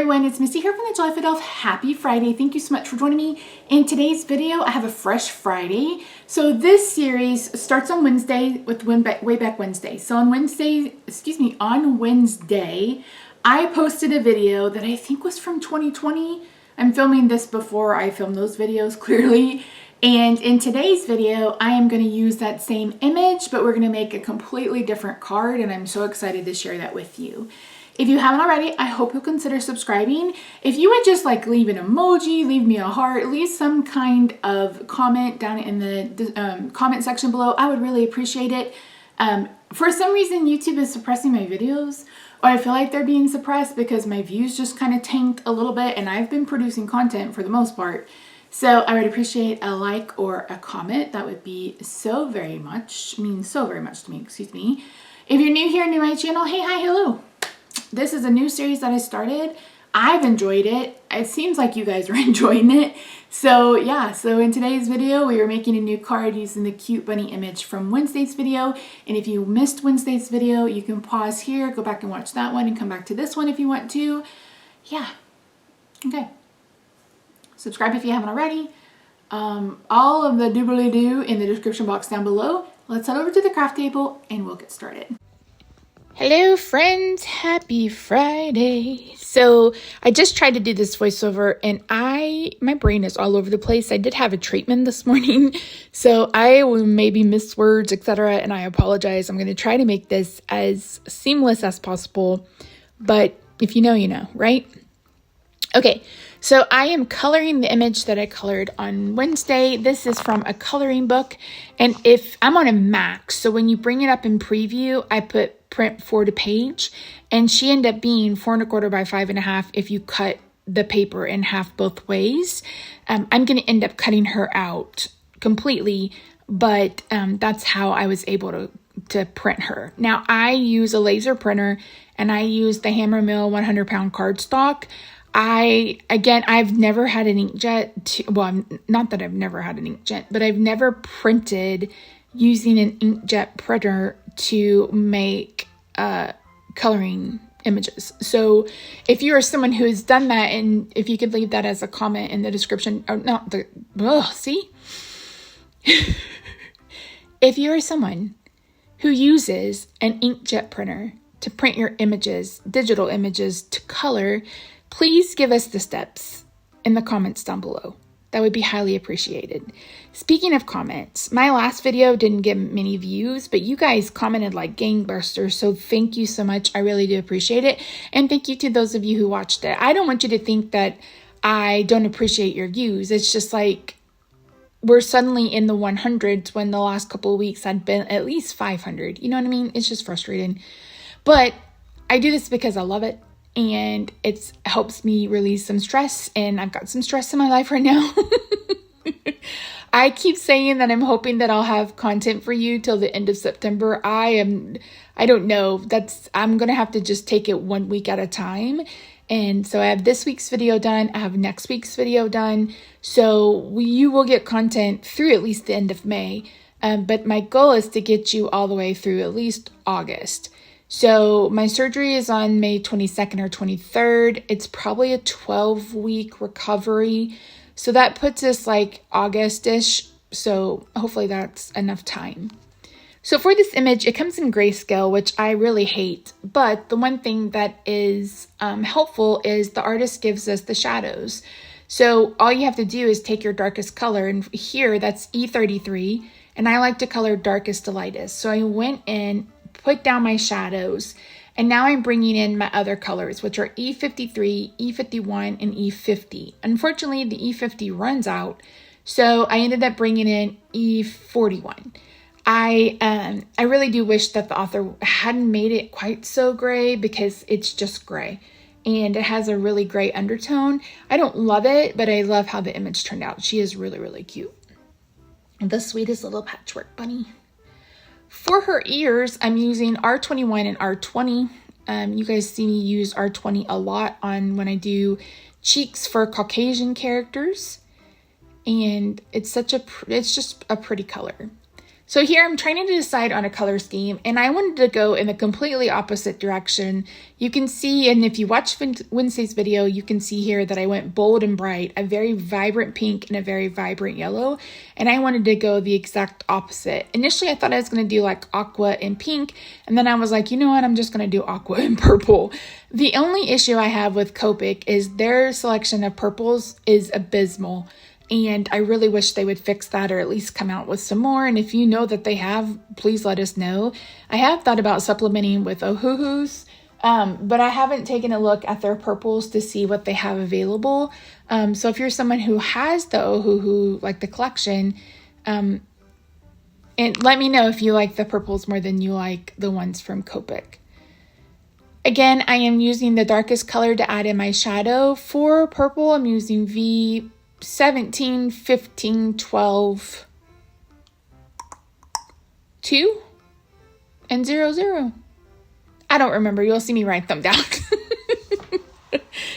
everyone, it's Misty here from TheJollyFatElf. Happy Friday. Thank you so much for joining me. In today's video, I have a Fresh Friday. So this series starts on Wednesday with Way Back Wednesday. So on Wednesday, I posted a video that I think was from 2020. I'm filming this before I film those videos, clearly. And in today's video, I am going to use that same image, but we're going to make a completely different card, and I'm so excited to share that with you. If you haven't already, I hope you'll consider subscribing. If you would just like leave an emoji, leave me a heart, leave some kind of comment down in the comment section below, I would really appreciate it. For some reason, YouTube is suppressing my videos, or I feel like they're being suppressed because my views just kind of tanked a little bit, and I've been producing content for the most part. So I would appreciate a like or a comment. That would be so very much, means so very much to me, excuse me. If you're new here, new to my channel, hey, hi, hello. This is a new series that I started. I've enjoyed it. It seems like you guys are enjoying it. So yeah, so in today's video, we are making a new card using the cute bunny image from Wednesday's video. And if you missed Wednesday's video, you can pause here, go back and watch that one and come back to this one if you want to. Yeah, okay. Subscribe if you haven't already. All of the doobly-doo in the description box down below. Let's head over to the craft table and we'll get started. Hello friends, happy Friday. So I just tried to do this voiceover and my brain is all over the place. I did have a treatment this morning, so I will maybe miss words, etc. And I apologize. I'm going to try to make this as seamless as possible, but if you know, you know, right? Okay, so I am coloring the image that I colored on Wednesday. This is from a coloring book, and if I'm on a Mac, so when you bring it up in preview, I put print 4 to page, and she ended up being 4 1/4 by 5 1/2 if you cut the paper in half both ways. I'm going to end up cutting her out completely, but that's how I was able to print her. Now I use a laser printer, and I use the Hammer Mill 100-pound cardstock. I've never had an inkjet well, not that I've never had an inkjet, but I've never printed using an inkjet printer to make coloring images. So if you are someone who has done that, and if you could leave that as a comment in the description, or not the, see? If you are someone who uses an inkjet printer to print your images, digital images to color, please give us the steps in the comments down below. That would be highly appreciated. Speaking of comments, my last video didn't get many views, but you guys commented like gangbusters, so thank you so much. I really do appreciate it. And thank you to those of you who watched it. I don't want you to think that I don't appreciate your views. It's just like we're suddenly in the 100s when the last couple of weeks had been at least 500. You know what I mean? It's just frustrating. But I do this because I love it. And it helps me release some stress, and I've got some stress in my life right now. I keep saying that I'm hoping that I'll have content for you till the end of September. I don't know. I'm going to have to just take it 1 week at a time. And so I have this week's video done. I have next week's video done. So you will get content through at least the end of May. But my goal is to get you all the way through at least August. So my surgery is on May 22nd or 23rd. It's probably a 12-week recovery. So that puts us like August-ish. So hopefully that's enough time. So for this image, it comes in grayscale, which I really hate. But the one thing that is helpful is the artist gives us the shadows. So all you have to do is take your darkest color. And here, that's E33. And I like to color darkest to lightest. So I went in, put down my shadows, and now I'm bringing in my other colors, which are E53, E51, and E50. Unfortunately, the E50 runs out, so I ended up bringing in E41. I really do wish that the author hadn't made it quite so gray, because it's just gray, and it has a really gray undertone. I don't love it, but I love how the image turned out. She is really, really cute. The sweetest little patchwork bunny. For her ears, I'm using R21 and R20. You guys see me use R20 a lot on when I do cheeks for Caucasian characters. And it's just a pretty color. So here I'm trying to decide on a color scheme, and I wanted to go in the completely opposite direction. You can see, and if you watch Wednesday's video, you can see here that I went bold and bright, a very vibrant pink and a very vibrant yellow, and I wanted to go the exact opposite. Initially, I thought I was going to do like aqua and pink, and then I was like, you know what, I'm just going to do aqua and purple. The only issue I have with Copic is their selection of purples is abysmal. And I really wish they would fix that or at least come out with some more. And if you know that they have, please let us know. I have thought about supplementing with Ohuhus, but I haven't taken a look at their purples to see what they have available. So if you're someone who has the Ohuhu, like the collection, and let me know if you like the purples more than you like the ones from Copic. Again, I am using the darkest color to add in my shadow. For purple, I'm using V17, 15, 12, 2, and 00. I don't remember. You'll see me write them down.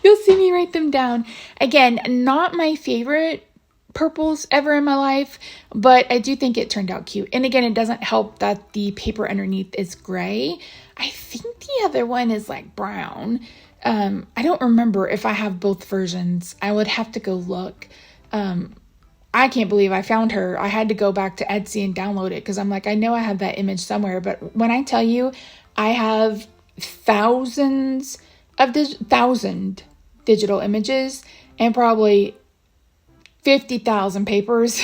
You'll see me write them down. Again, not my favorite purples ever in my life, but I do think it turned out cute. And again, it doesn't help that the paper underneath is gray. I think the other one is like brown. I don't remember if I have both versions. I would have to go look. I can't believe I found her. I had to go back to Etsy and download it because I'm like, I know I have that image somewhere. But when I tell you, I have thousands of digital images and probably 50,000 papers.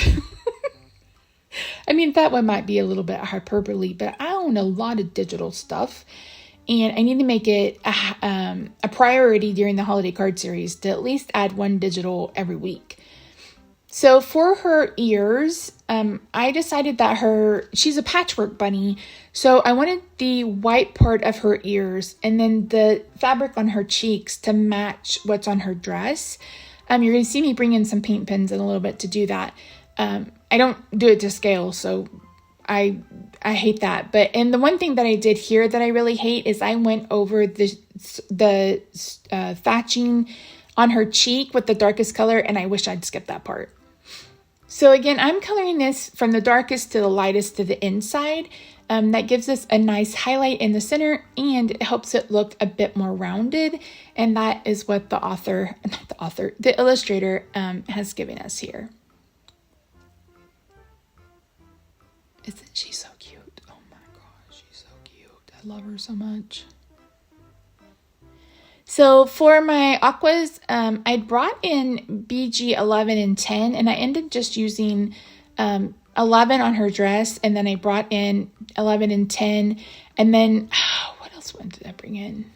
I mean, that one might be a little bit hyperbole, but I own a lot of digital stuff. And I need to make it a priority during the holiday card series to at least add one digital every week. So for her ears, I decided that she's a patchwork bunny. So I wanted the white part of her ears and then the fabric on her cheeks to match what's on her dress. You're going to see me bring in some paint pens in a little bit to do that. I don't do it to scale, so I hate that. And the one thing that I did here that I really hate is I went over the thatching on her cheek with the darkest color, and I wish I'd skipped that part. So again, I'm coloring this from the darkest to the lightest to the inside. That gives us a nice highlight in the center, and it helps it look a bit more rounded. And that is what the illustrator has given us here. Isn't she so cute? Oh my gosh, she's so cute. I love her so much. So for my aquas, I brought in BG 11 and 10, and I ended just using 11 on her dress, and then I brought in 11 and 10, and then, what else did I bring in?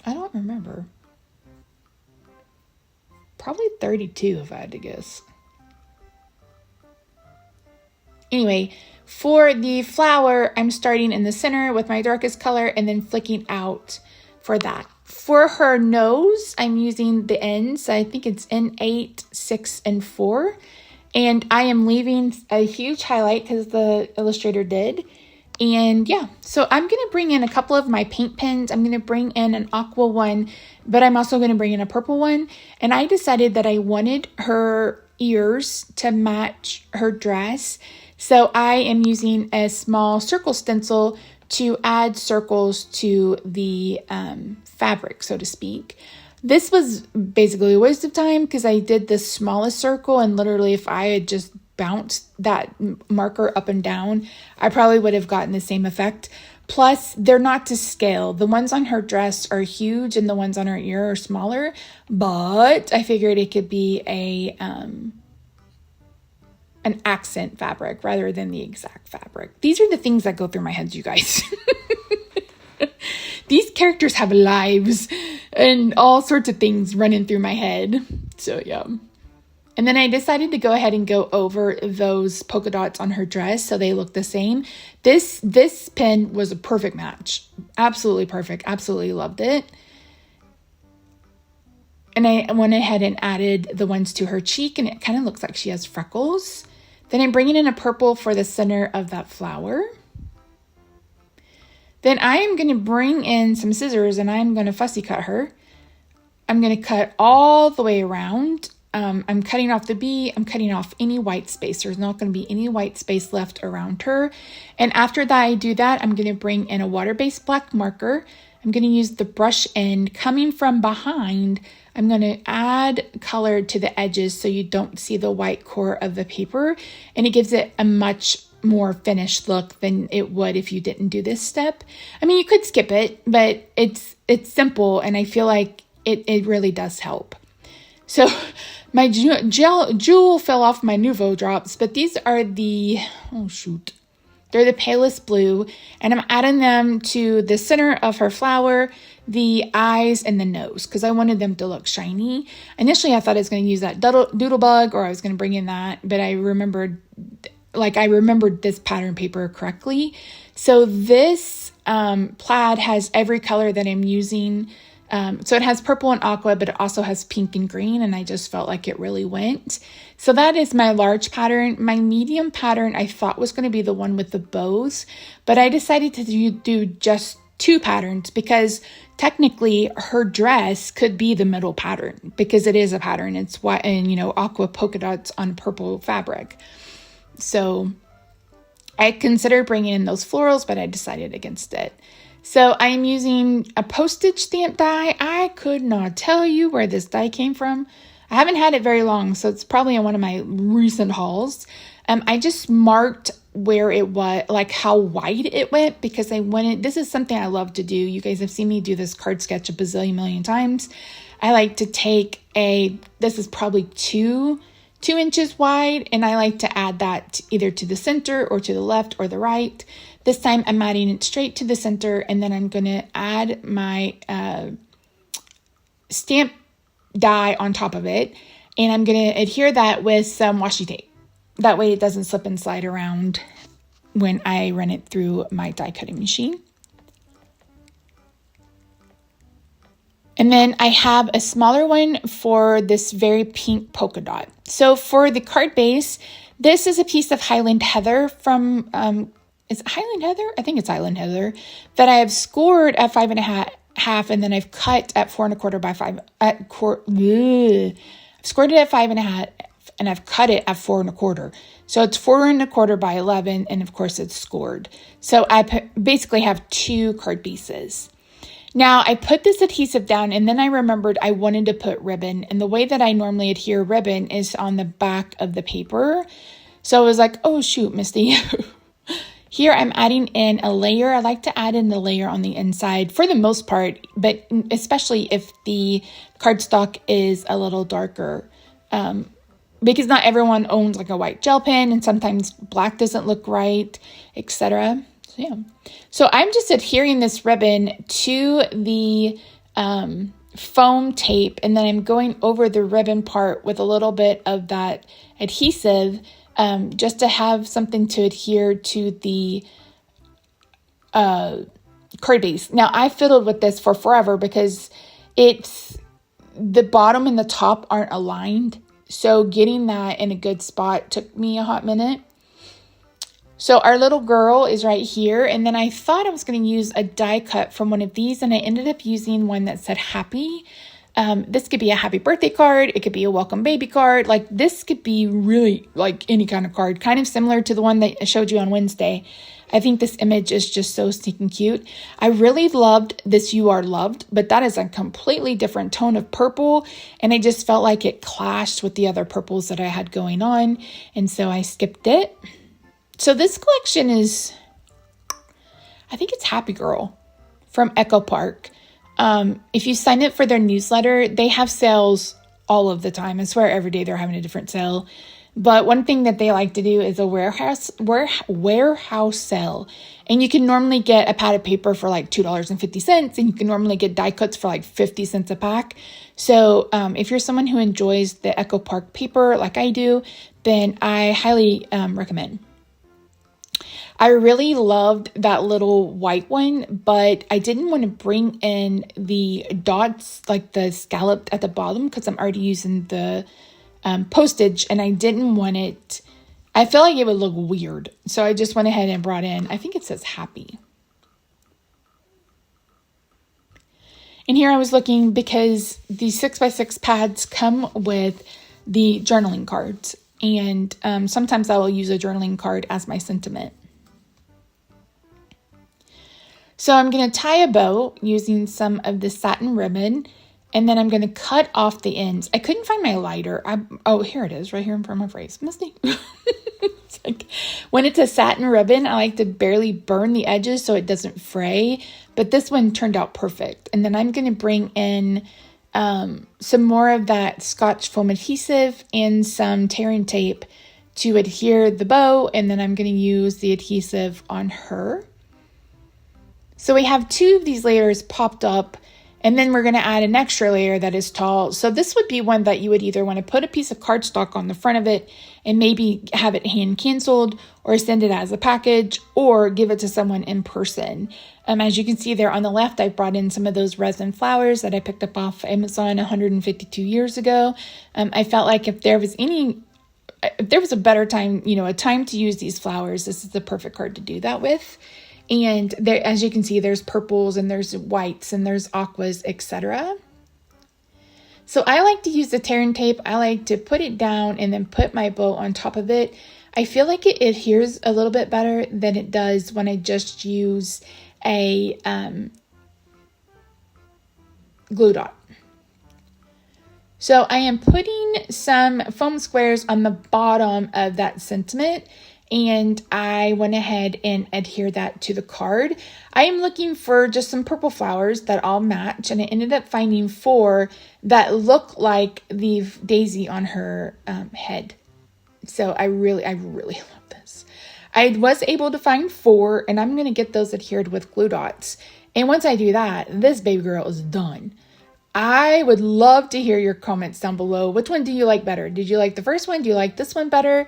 I don't remember. Probably 32 if I had to guess. Anyway, for the flower, I'm starting in the center with my darkest color and then flicking out for that. For her nose, I'm using the ends. I think it's N8, 6, and 4. And I am leaving a huge highlight because the illustrator did. And yeah, so I'm going to bring in a couple of my paint pens. I'm going to bring in an aqua one, but I'm also going to bring in a purple one. And I decided that I wanted her ears to match her dress. So I am using a small circle stencil to add circles to the fabric, so to speak. This was basically a waste of time because I did the smallest circle, and literally if I had just bounced that marker up and down, I probably would have gotten the same effect. Plus, they're not to scale. The ones on her dress are huge and the ones on her ear are smaller, but I figured it could be an accent fabric rather than the exact fabric. These are the things that go through my head, you guys. These characters have lives and all sorts of things running through my head. So yeah. And then I decided to go ahead and go over those polka dots on her dress so they look the same. This pen was a perfect match. Absolutely perfect. Absolutely loved it. And I went ahead and added the ones to her cheek, and it kind of looks like she has freckles. Then I'm bringing in a purple for the center of that flower. Then I am going to bring in some scissors and I'm going to fussy cut her. I'm going to cut all the way around. I'm cutting off the B. I'm cutting off any white space. There's not going to be any white space left around her. And after that, I do that, I'm going to bring in a water-based black marker. I'm going to use the brush end coming from behind. I'm going to add color to the edges so you don't see the white core of the paper. And it gives it a much more finished look than it would if you didn't do this step. I mean, you could skip it, but it's simple, and I feel like it really does help. So my jewel fell off my Nuvo drops, but these are the, they're the palest blue, and I'm adding them to the center of her flower, the eyes, and the nose, because I wanted them to look shiny. Initially, I thought I was going to use that doodlebug, or I was going to bring in that, but I remembered this pattern paper correctly. So this plaid has every color that I'm using. So it has purple and aqua, but it also has pink and green, and I just felt like it really went. So that is my large pattern. My medium pattern I thought was going to be the one with the bows, but I decided to do just 2 patterns because technically her dress could be the middle pattern because it is a pattern. It's white and, aqua polka dots on purple fabric. So I considered bringing in those florals, but I decided against it. So I'm using a postage stamp die. I could not tell you where this die came from. I haven't had it very long, so it's probably in one of my recent hauls. I just marked where it was, like how wide it went, because this is something I love to do. You guys have seen me do this card sketch a bazillion million times. I like to take this is probably 2 inches wide, and I like to add that either to the center or to the left or the right. This time I'm adding it straight to the center, and then I'm going to add my stamp die on top of it, and I'm going to adhere that with some washi tape. That way it doesn't slip and slide around when I run it through my die cutting machine. And then I have a smaller one for this very pink polka dot. So for the card base, this is a piece of Highland Heather from, is it Highland Heather? I think it's Highland Heather, that I have scored at 5.5, and then I've cut at 4.25 by 5, I've scored it at 5.5, and I've cut it at 4.25. So it's 4.25 by 11, and of course it's scored. So I basically have 2 card pieces. Now, I put this adhesive down, and then I remembered I wanted to put ribbon, and the way that I normally adhere ribbon is on the back of the paper. So I was like, oh, shoot, Misty. Here I'm adding in a layer. I like to add in the layer on the inside for the most part, but especially if the cardstock is a little darker, because not everyone owns like a white gel pen, and sometimes black doesn't look right, etc. So yeah. So I'm just adhering this ribbon to the foam tape, and then I'm going over the ribbon part with a little bit of that adhesive, just to have something to adhere to the card base. Now I fiddled with this for forever because the bottom and the top aren't aligned. So getting that in a good spot took me a hot minute. So our little girl is right here, and then I thought I was going to use a die cut from one of these, and I ended up using one that said happy. This could be a happy birthday card. It could be a welcome baby card. Like this could be really like any kind of card, kind of similar to the one that I showed you on Wednesday. I think this image is just so stinking cute. I really loved this You Are Loved, but that is a completely different tone of purple, and I just felt like it clashed with the other purples that I had going on, and so I skipped it. So this collection is, I think it's Happy Girl from Echo Park. If you sign up for their newsletter, they have sales all of the time. I swear every day they're having a different sale. But one thing that they like to do is a warehouse sale. And you can normally get a pad of paper for like $2.50, and you can normally get die cuts for like 50 cents a pack. So if you're someone who enjoys the Echo Park paper like I do, then I highly recommend. I really loved that little white one, but I didn't want to bring in the dots, like the scalloped at the bottom, because I'm already using the postage, and I didn't want it. I feel like it would look weird. So I just went ahead and brought in, I think it says happy. And here I was looking because the 6x6 pads come with the journaling cards. And sometimes I will use a journaling card as my sentiment. So I'm going to tie a bow using some of the satin ribbon, and then I'm going to cut off the ends. I couldn't find my lighter. Oh, here it is, right here in front of my face. Misty. It's like, when it's a satin ribbon, I like to barely burn the edges so it doesn't fray. But this one turned out perfect. And then I'm going to bring in some more of that Scotch foam adhesive and some tearing tape to adhere the bow. And then I'm going to use the adhesive on her. So we have 2 of these layers popped up, and then we're going to add an extra layer that is tall. So this would be one that you would either want to put a piece of cardstock on the front of it and maybe have it hand canceled, or send it as a package, or give it to someone in person. As you can see there on the left, I brought in some of those resin flowers that I picked up off Amazon 152 years ago. I felt like if there was a better time, a time to use these flowers, this is the perfect card to do that with. And there, as you can see, there's purples and there's whites and there's aquas, etc. So I like to use the tearing tape. I like to put it down and then put my bow on top of it. I feel like it adheres a little bit better than it does when I just use a glue dot. So I am putting some foam squares on the bottom of that sentiment, and I went ahead and adhere that to the card. I am looking for just some purple flowers that all match, and I ended up finding 4 that look like the daisy on her head. So I really love this. I was able to find 4, and I'm going to get those adhered with glue dots. And once I do that, this baby girl is done. I would love to hear your comments down below. Which one do you like better? Did you like the first one? Do you like this one better?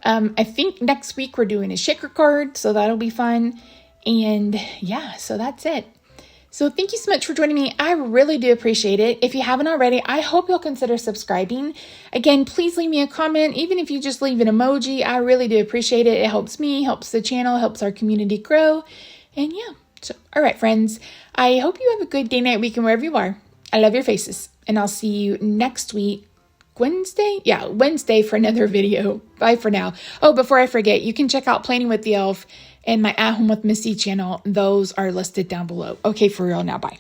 I think next week we're doing a shaker card, so that'll be fun. And yeah, so that's it. So thank you so much for joining me. I really do appreciate it. If you haven't already, I hope you'll consider subscribing. Again, please leave me a comment. Even if you just leave an emoji, I really do appreciate it. It helps me, helps the channel, helps our community grow. And yeah, so all right, friends. I hope you have a good day, night, weekend, wherever you are. I love your faces, and I'll see you next week. Wednesday? Yeah, Wednesday for another video. Bye for now. Oh, before I forget, you can check out Planning with the Elf and my At Home with Missy channel. Those are listed down below. Okay, for real now. Bye.